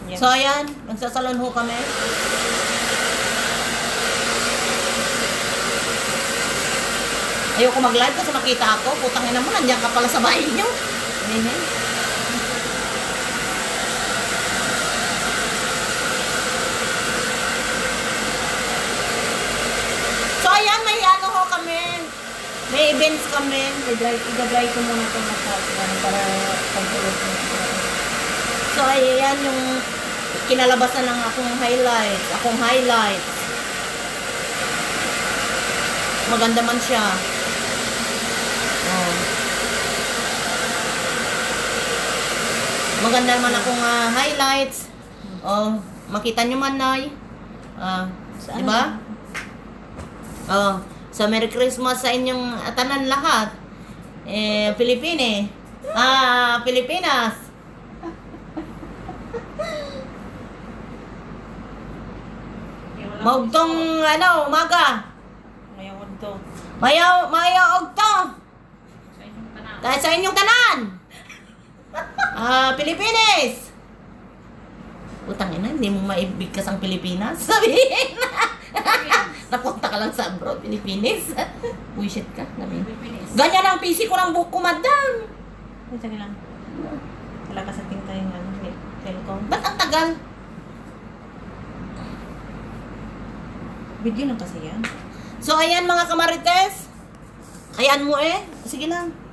Yes. So, ayan. Magsasalon ho kami. Ayoko mag-live kasi makita ako. Putang ina mo, nandiyan ka pala sa bahay niyo. Ayan. So, ayan. May ano ho kami. May events kami. I-dry ko muna itong massage para pag-ulot mo. So, ayan yung kinalabasan ng akong highlights. Maganda man siya. Oh. Maganda naman akong highlights. Oh, makita nyo man, Nay. Di ba? Oh, so Merry Christmas sa inyong tanan lahat. Pilipinas. Maugtong umaga. Ngayon to. Mayaw og to. Sa inyong tanan. Dahil sa inyong tanan. Pilipinas. Utang ina, hindi mo maibigkas ang Pilipinas. Sabihin. Napunta ka lang sa abroad, Pilipinas. Bullshit ka, namin. Pilipinas. Ganyan ang PC ko ng buko, madam. Sige lang. Wala ka sa tinta yung telecom. Ba't ang tagal? Video lang kasi yan. So, ayan mga kamarites. Ayan mo eh. Sige lang.